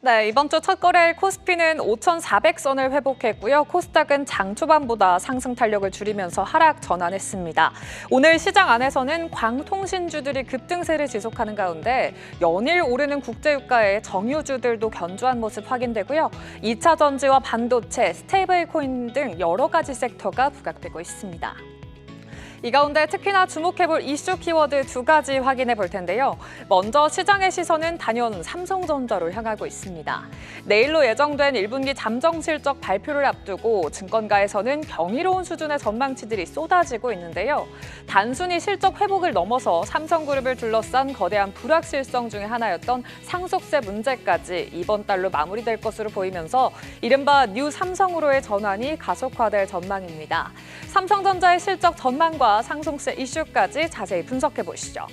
네, 이번 주 첫 거래일 코스피는 5,400선을 회복했고요. 코스닥은 장 초반보다 상승 탄력을 줄이면서 하락 전환했습니다. 오늘 시장 안에서는 광통신주들이 급등세를 지속하는 가운데 연일 오르는 국제유가에 정유주들도 견조한 모습 확인되고요. 2차 전지와 반도체, 스테이블 코인 등 여러 가지 섹터가 부각되고 있습니다. 이 가운데 특히나 주목해볼 이슈 키워드 두 가지 확인해 볼 텐데요. 먼저 시장의 시선은 단연 삼성전자로 향하고 있습니다. 내일로 예정된 1분기 잠정 실적 발표를 앞두고 증권가에서는 경이로운 수준의 전망치들이 쏟아지고 있는데요. 단순히 실적 회복을 넘어서 삼성그룹을 둘러싼 거대한 불확실성 중에 하나였던 상속세 문제까지 이번 달로 마무리될 것으로 보이면서 이른바 뉴 삼성으로의 전환이 가속화될 전망입니다. 삼성전자의 실적 전망과 상속세 이슈까지 자세히 분석해 보시죠.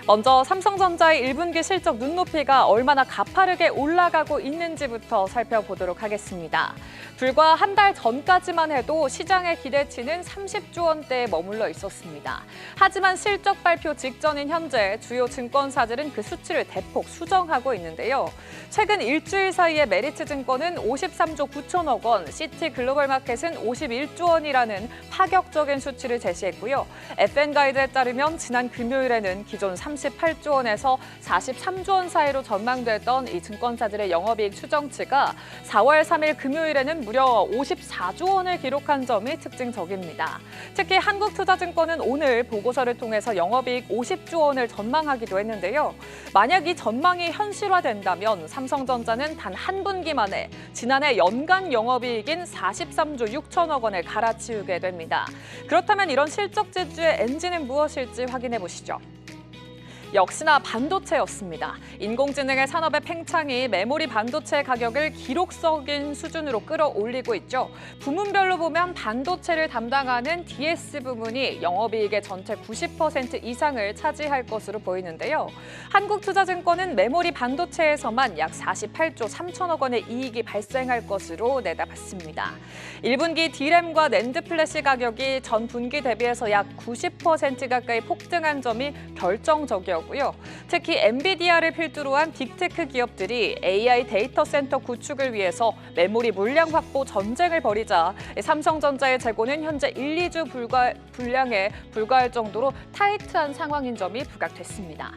먼저 삼성전자의 1분기 실적 눈높이가 얼마나 가파르게 올라가고 있는지부터 살펴보도록 하겠습니다. 불과 한 달 전까지만 해도 시장의 기대치는 30조 원대에 머물러 있었습니다. 하지만 실적 발표 직전인 현재 주요 증권사들은 그 수치를 대폭 수정하고 있는데요. 최근 일주일 사이에 메리츠증권은 53조 9천억 원, 시티글로벌마켓은 51조 원이라는 파격적인 수치를 제시했고요. FN가이드에 따르면 지난 금요일에는 기존 38조 원에서 43조 원 사이로 전망됐던 이 증권사들의 영업이익 추정치가 4월 3일 금요일에는 무려 54조 원을 기록한 점이 특징적입니다. 특히 한국투자증권은 오늘 보고서를 통해서 영업이익 50조 원을 전망하기도 했는데요. 만약 이 전망이 현실화된다면 삼성전자는 단 한 분기 만에 지난해 연간 영업이익인 43조 6천억 원을 갈아치우게 됩니다. 그렇다면 이런 실적 지주의 엔진은 무엇일지 확인해 보시죠. 역시나 반도체였습니다. 인공지능의 산업의 팽창이 메모리 반도체 가격을 기록적인 수준으로 끌어올리고 있죠. 부문별로 보면 반도체를 담당하는 DS 부문이 영업이익의 전체 90% 이상을 차지할 것으로 보이는데요. 한국투자증권은 메모리 반도체에서만 약 48조 3천억 원의 이익이 발생할 것으로 내다봤습니다. 1분기 D램과 낸드 플래시 가격이 전 분기 대비해서 약 90% 가까이 폭등한 점이 결정적이었습니다. 고요. 특히 엔비디아를 필두로 한 빅테크 기업들이 AI 데이터 센터 구축을 위해서 메모리 물량 확보 전쟁을 벌이자 삼성전자의 재고는 현재 1, 2주 분량에 불과할 정도로 타이트한 상황인 점이 부각됐습니다.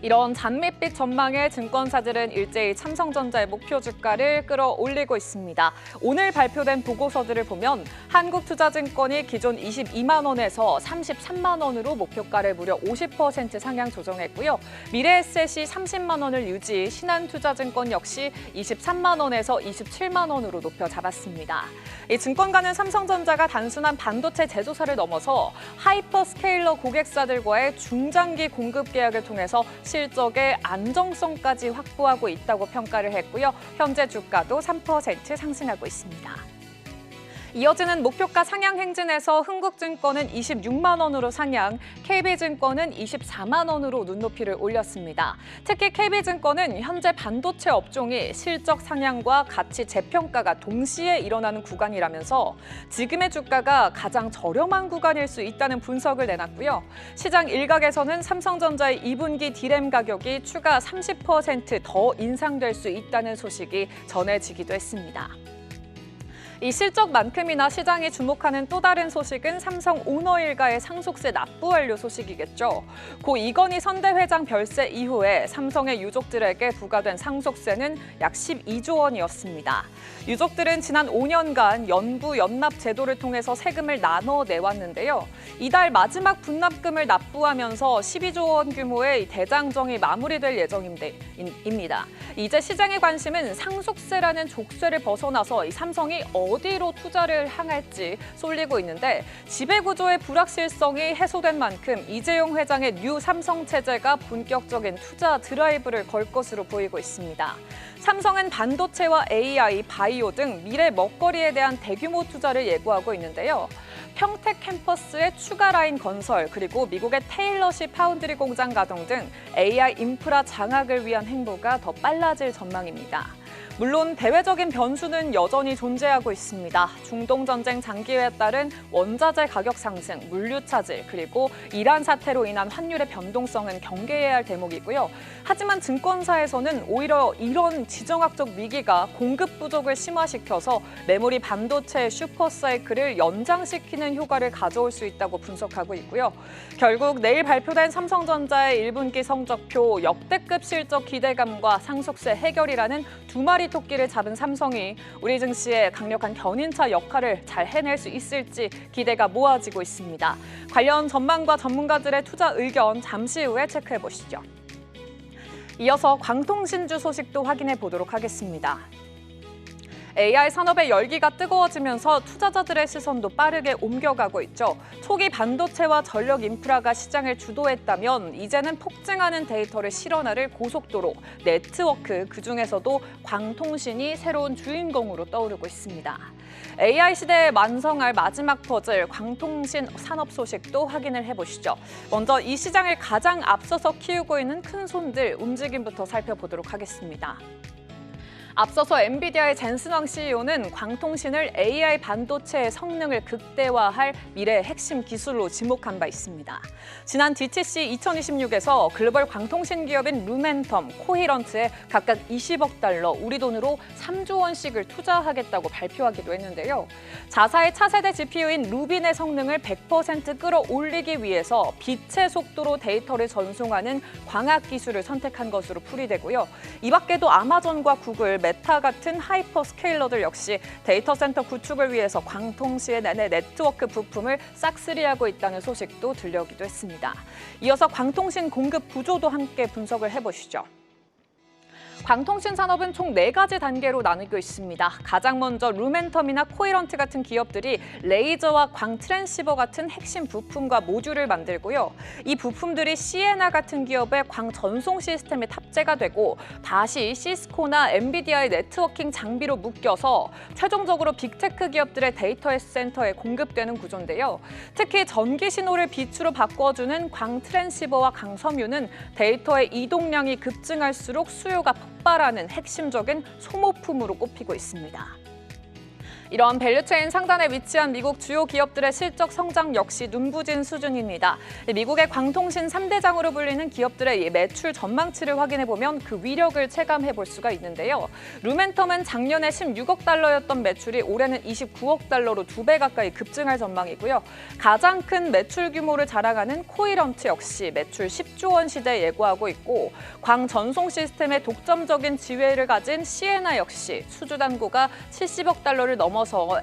이런 장밋빛 전망에 증권사들은 일제히 삼성전자의 목표 주가를 끌어올리고 있습니다. 오늘 발표된 보고서들을 보면 한국투자증권이 기존 22만 원에서 33만 원으로 목표가를 무려 50% 상향 조정했고요. 미래에셋이 30만 원을 유지, 신한투자증권 역시 23만 원에서 27만 원으로 높여 잡았습니다. 이 증권가는 삼성전자가 단순한 반도체 제조사를 넘어서 하이퍼스케일러 고객사들과의 중장기 공급 계약을 통해서 실적의 안정성까지 확보하고 있다고 평가를 했고요. 현재 주가도 3% 상승하고 있습니다. 이어지는 목표가 상향 행진에서 흥국증권은 26만 원으로 상향, KB증권은 24만 원으로 눈높이를 올렸습니다. 특히 KB증권은 현재 반도체 업종이 실적 상향과 가치 재평가가 동시에 일어나는 구간이라면서 지금의 주가가 가장 저렴한 구간일 수 있다는 분석을 내놨고요. 시장 일각에서는 삼성전자의 2분기 D램 가격이 추가 30% 더 인상될 수 있다는 소식이 전해지기도 했습니다. 이 실적만큼이나 시장이 주목하는 또 다른 소식은 삼성 오너 일가의 상속세 납부 완료 소식이겠죠. 고 이건희 선대 회장 별세 이후에 삼성의 유족들에게 부과된 상속세는 약 12조 원이었습니다. 유족들은 지난 5년간 연부 연납 제도를 통해서 세금을 나눠 내왔는데요. 이달 마지막 분납금을 납부하면서 12조 원 규모의 대장정이 마무리될 예정입니다. 이제 시장의 관심은 상속세라는 족쇄를 벗어나서 이 삼성이 어디로 투자를 향할지 쏠리고 있는데 지배구조의 불확실성이 해소된 만큼 이재용 회장의 뉴 삼성 체제가 본격적인 투자 드라이브를 걸 것으로 보이고 있습니다. 삼성은 반도체와 AI, 바이오 등 미래 먹거리에 대한 대규모 투자를 예고하고 있는데요. 평택 캠퍼스의 추가 라인 건설, 그리고 미국의 테일러시 파운드리 공장 가동 등 AI 인프라 장악을 위한 행보가 더 빨라질 전망입니다. 물론 대외적인 변수는 여전히 존재하고 있습니다. 중동 전쟁 장기화에 따른 원자재 가격 상승, 물류 차질, 그리고 이란 사태로 인한 환율의 변동성은 경계해야 할 대목이고요. 하지만 증권사에서는 오히려 이런 지정학적 위기가 공급 부족을 심화시켜서 메모리 반도체의 슈퍼사이클을 연장시키는 효과를 가져올 수 있다고 분석하고 있고요. 결국 내일 발표된 삼성전자의 1분기 성적표 역대급 실적 기대감과 상속세 해결이라는 두 마리 토끼를 잡은 삼성이 우리 증시의 강력한 견인차 역할을 잘 해낼 수 있을지 기대가 모아지고 있습니다. 관련 전망과 전문가들의 투자 의견 잠시 후에 체크해 보시죠. 이어서 광통신주 소식도 확인해 보도록 하겠습니다. AI 산업의 열기가 뜨거워지면서 투자자들의 시선도 빠르게 옮겨가고 있죠. 초기 반도체와 전력 인프라가 시장을 주도했다면 이제는 폭증하는 데이터를 실어나를 고속도로, 네트워크, 그중에서도 광통신이 새로운 주인공으로 떠오르고 있습니다. AI 시대에 완성할 마지막 퍼즐, 광통신 산업 소식도 확인을 해보시죠. 먼저 이 시장을 가장 앞서서 키우고 있는 큰 손들 움직임부터 살펴보도록 하겠습니다. 앞서서 엔비디아의 젠슨왕 CEO는 광통신을 AI 반도체의 성능을 극대화할 미래의 핵심 기술로 지목한 바 있습니다. 지난 DTC 2026에서 글로벌 광통신 기업인 루멘텀, 코히런트에 각각 20억 달러, 우리 돈으로 3조 원씩을 투자하겠다고 발표하기도 했는데요. 자사의 차세대 GPU인 루빈의 성능을 100% 끌어올리기 위해서 빛의 속도로 데이터를 전송하는 광학 기술을 선택한 것으로 풀이되고요. 이 밖에도 아마존과 구글, 메타 같은 하이퍼 스케일러들 역시 데이터 센터 구축을 위해서 광통신 내내 네트워크 부품을 싹쓸이하고 있다는 소식도 들려오기도 했습니다. 이어서 광통신 공급 구조도 함께 분석을 해보시죠. 광통신 산업은 총 4가지 단계로 나누고 있습니다. 가장 먼저 루멘텀이나 코히런트 같은 기업들이 레이저와 광 트랜시버 같은 핵심 부품과 모듈을 만들고요. 이 부품들이 시에나 같은 기업의 광 전송 시스템에 탑재가 되고 다시 시스코나 엔비디아의 네트워킹 장비로 묶여서 최종적으로 빅테크 기업들의 데이터 센터에 공급되는 구조인데요. 특히 전기 신호를 빛으로 바꿔주는 광 트랜시버와 강섬유는 데이터의 이동량이 급증할수록 수요가 폭발하는 핵심적인 소모품으로 꼽히고 있습니다. 이런 밸류체인 상단에 위치한 미국 주요 기업들의 실적 성장 역시 눈부진 수준입니다. 미국의 광통신 3대장으로 불리는 기업들의 매출 전망치를 확인해보면 그 위력을 체감해볼 수가 있는데요. 루멘텀은 작년에 16억 달러였던 매출이 올해는 29억 달러로 2배 가까이 급증할 전망이고요. 가장 큰 매출 규모를 자랑하는 코히런트 역시 매출 10조 원 시대 예고하고 있고 광 전송 시스템의 독점적인 지위를 가진 시에나 역시 수주 단고가 70억 달러를 넘어서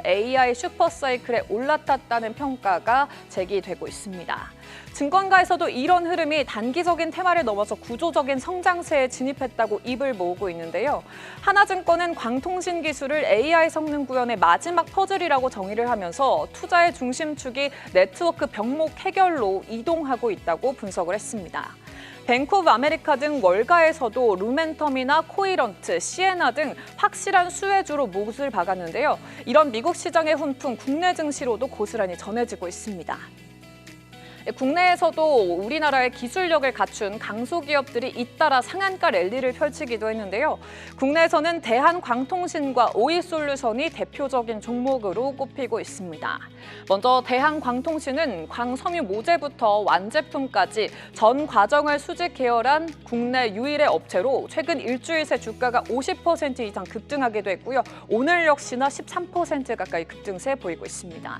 AI 슈퍼사이클에 올라탔다는 평가가 제기되고 있습니다. 증권가에서도 이런 흐름이 단기적인 테마를 넘어서 구조적인 성장세에 진입했다고 입을 모으고 있는데요. 하나증권은 광통신 기술을 AI 성능 구현의 마지막 퍼즐이라고 정의를 하면서 투자의 중심축이 네트워크 병목 해결로 이동하고 있다고 분석을 했습니다. 뱅크 오브 아메리카 등 월가에서도 루멘텀이나 코히런트, 시에나 등 확실한 수혜주로 못을 박았는데요. 이런 미국 시장의 훈풍, 국내 증시로도 고스란히 전해지고 있습니다. 국내에서도 우리나라의 기술력을 갖춘 강소기업들이 잇따라 상한가 랠리를 펼치기도 했는데요. 국내에서는 대한광통신과 오이솔루션이 대표적인 종목으로 꼽히고 있습니다. 먼저 대한광통신은 광섬유 모재부터 완제품까지 전 과정을 수직 계열한 국내 유일의 업체로 최근 일주일 새 주가가 50% 이상 급등하기도 했고요. 오늘 역시나 13% 가까이 급등세 보이고 있습니다.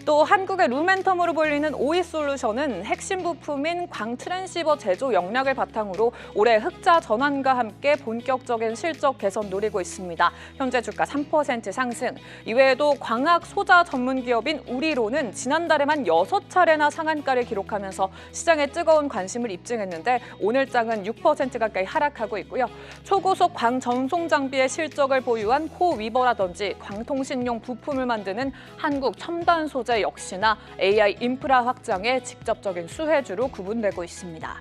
또 한국의 루멘텀으로 불리는 오이솔루션은 핵심 부품인 광 트랜시버 제조 역량을 바탕으로 올해 흑자 전환과 함께 본격적인 실적 개선 노리고 있습니다. 현재 주가 3% 상승. 이외에도 광학 소자 전문 기업인 우리로는 지난달에만 6차례나 상한가를 기록하면서 시장에 뜨거운 관심을 입증했는데 오늘 장은 6% 가까이 하락하고 있고요. 초고속 광 전송 장비의 실적을 보유한 코위버라든지 광통신용 부품을 만드는 한국 첨단 소재 역시나 AI 인프라 확장에 직접적인 수혜주로 구분되고 있습니다.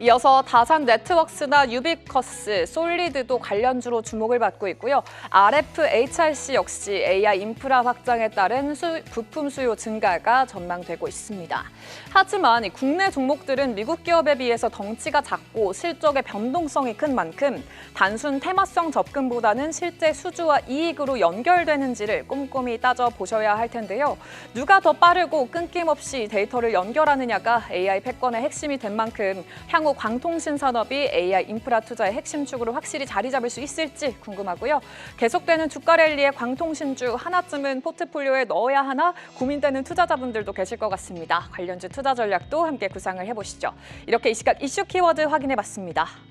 이어서 다산 네트워크스나 유비쿼스, 솔리드도 관련주로 주목을 받고 있고요. RFHRC 역시 AI 인프라 확장에 따른 부품 수요 증가가 전망되고 있습니다. 하지만 이 국내 종목들은 미국 기업에 비해서 덩치가 작고 실적의 변동성이 큰 만큼 단순 테마성 접근보다는 실제 수주와 이익으로 연결되는지를 꼼꼼히 따져보셔야 할 텐데요. 누가 더 빠르고 끊김없이 데이터를 연결하느냐가 AI 패권의 핵심이 된 만큼 향후 광통신 산업이 AI 인프라 투자의 핵심 축으로 확실히 자리 잡을 수 있을지 궁금하고요. 계속되는 주가 랠리에 광통신주 하나쯤은 포트폴리오에 넣어야 하나 고민되는 투자자분들도 계실 것 같습니다. 관련주 투자 전략도 함께 구상을 해보시죠. 이렇게 이 시각 이슈 키워드 확인해봤습니다.